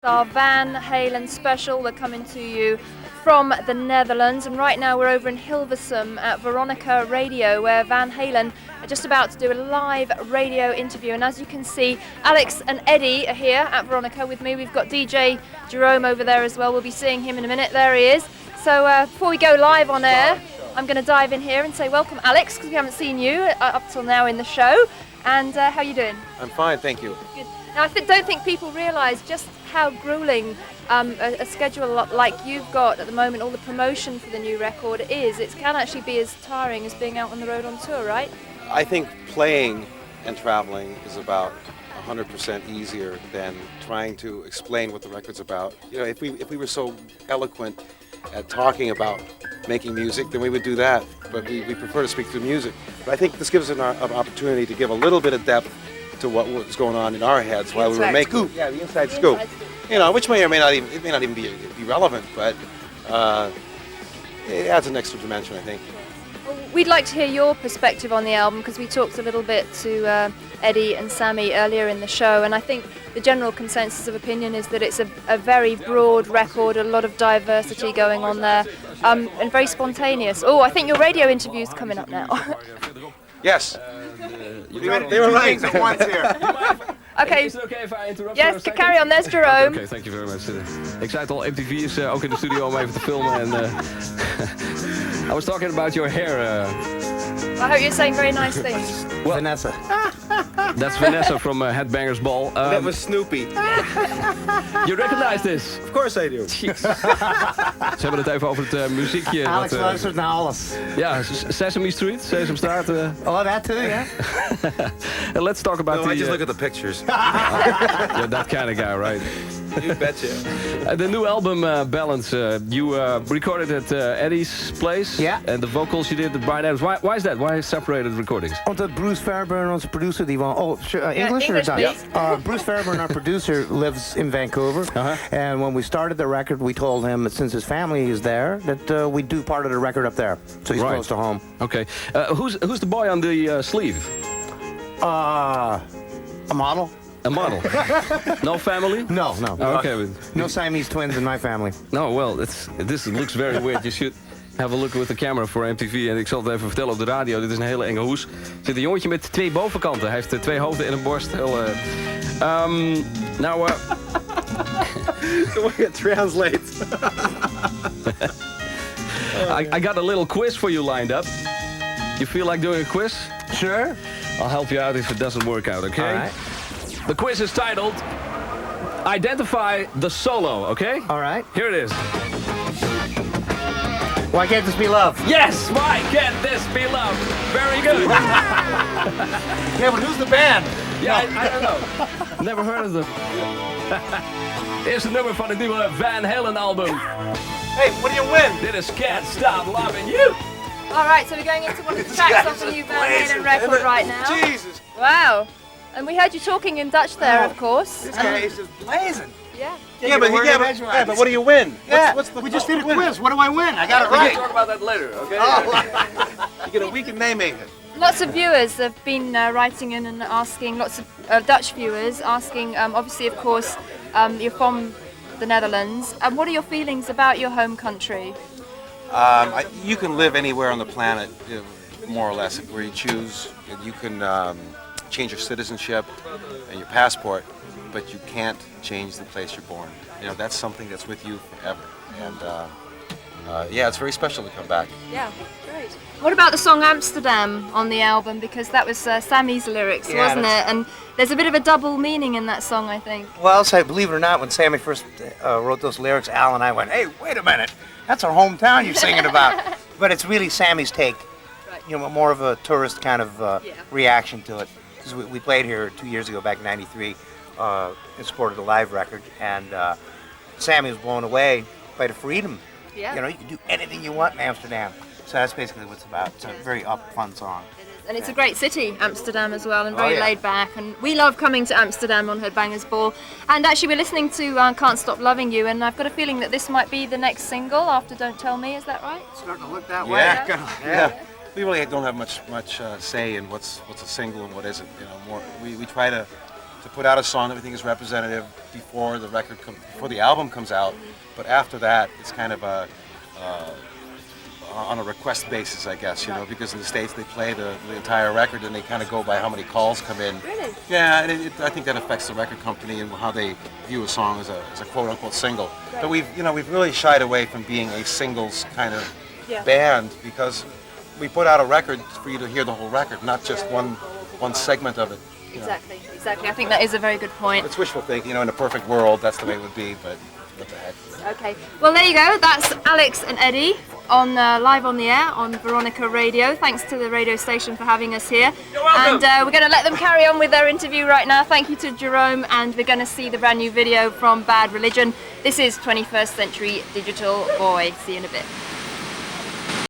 Our Van Halen special. We're coming to you from the Netherlands, and right now we're over in Hilversum at Veronica Radio, where Van Halen are just about to do a live radio interview. And as you can see, Alex and Eddie are here at Veronica with me. We've got DJ Jeroen over there as well. We'll be seeing him in a minute. There he is. So before we go live on air, I'm going to dive in here and say welcome, Alex, because we haven't seen you up till now in the show. And how are you doing? I'm fine, thank you. Good. Now, I don't think people realise just how grueling a schedule like you've got at the moment, all the promotion for the new record is. It can actually be as tiring as being out on the road on tour, right? I think playing and traveling is about 100% easier than trying to explain what the record's about. You know, if we were so eloquent at talking about making music, then we would do that. But we prefer to speak through music. But I think this gives us an opportunity to give a little bit of depth to what was going on in our heads while we were making the inside scoop. You know, which may or may not even be relevant, but it adds an extra dimension, I think. Well, we'd like to hear your perspective on the album, because we talked a little bit to Eddie and Sammy earlier in the show, and I think the general consensus of opinion is that it's a very broad record, a lot of diversity going on there, and very spontaneous. Oh, I think your radio interview's coming up now. Yes. They were right. Okay. Is het okay if I interrupt? Yes, carry on. There's Jerome. Okay, thank you very much. Ik zei het al, MTV is ook in de studio om even te filmen. En I was talking about your hair. I hope you're saying very nice things. Well, Vanessa. That's Vanessa from Headbanger's Ball. That was Snoopy. You recognize this? Of course I do. Ze hebben het even over het muziekje. Alex luistert naar alles. Ja, Sesame Street, Sesamstraat. Oh, that too, yeah? And let's talk about I just look at the pictures. You're that kind of guy, right? You betcha. The new album, Balance, you recorded at Eddie's place. Yeah. And the vocals you did at Brian Adams. Why is that? Why separated recordings? Omdat Bruce Fairburn, onze producer, die won... Oh, English or English, Dutch? please. Bruce Fairburn, our producer, lives in Vancouver. And when we started the record, we told him that since his family is there, that we'd do part of the record up there. So he's close to home. Okay. Who's the boy on the sleeve? A model? A model. No family? No. Okay. No Siamese twins in my family. No, well, this looks very weird. You should have a look with the camera voor MTV. En ik zal het even vertellen op de radio. Dit is een hele enge hoes. Er zit een jongetje met 2 bovenkanten. Hij heeft 2 hoofden en een borst. Now, The way it translates. I got a little quiz for you lined up. You feel like doing a quiz? Sure. I'll help you out if it doesn't work out, okay? All right. The quiz is titled Identify the Solo, okay? All right. Here it is. Why can't this be love? Yes! Why can't this be love? Very good. Yeah, but who's the band? Ja, I don't know. Never heard of them. Eerste nummer van het nieuwe Van Halen album. Hey, what do you win? Dit is Can't Stop Loving You. All right, so we're going into one of the tracks off the new Van Halen record right now. Jesus. Wow. And we heard you talking in Dutch there, of course. This guy is just blazing. Yeah. But what do you win? Yeah, What's the we just did a quiz. What do I win? I got it right. We'll talk about that later, okay? You get a week in Nijmegen. Lots of viewers have been writing in and asking, lots of Dutch viewers asking, obviously, of course, you're from the Netherlands. What are your feelings about your home country? You can live anywhere on the planet, more or less, where you choose. You can change your citizenship and your passport, but you can't change the place you're born. You know, that's something that's with you forever. And yeah, it's very special to come back. Yeah, great. What about the song Amsterdam on the album? Because that was Sammy's lyrics, wasn't it? And there's a bit of a double meaning in that song, I think. Well, so believe it or not, when Sammy first wrote those lyrics, Al and I went, "Hey, wait a minute, that's our hometown you're singing about." But it's really Sammy's take, you know, more of a tourist kind of reaction to it. Because we played here 2 years ago, back in '93, in support of the live record, and Sammy was blown away by the freedom. Yeah. You know, you can do anything you want in Amsterdam. So that's basically what it's about. It's a very fun song. It is. And it's a great city, Amsterdam, as well, and very laid back. And we love coming to Amsterdam on Headbanger's Ball. And actually, we're listening to Can't Stop Loving You, and I've got a feeling that this might be the next single after Don't Tell Me. Is that right? It's starting to look that way. Yeah. We really don't have much say in what's a single and what isn't. You know, we try to to put out a song that we think is representative before before the album comes out. But after that, it's kind of on a request basis, I guess, you know, because in the States they play the entire record and they kind of go by how many calls come in. Really? Yeah, and I think that affects the record company and how they view a song as a quote-unquote single. Right. But we've really shied away from being a singles kind of Yeah. band because we put out a record for you to hear the whole record, not just one segment of it. You know. Exactly. I think that is a very good point. It's wishful thinking, you know, in a perfect world, that's the way it would be, but what the heck. Okay. Well, there you go. That's Alex and Eddie on live on the air on Veronica Radio. Thanks to the radio station for having us here. You're welcome. And we're going to let them carry on with their interview right now. Thank you to Jerome, and we're going to see the brand new video from Bad Religion. This is 21st Century Digital Boy. See you in a bit.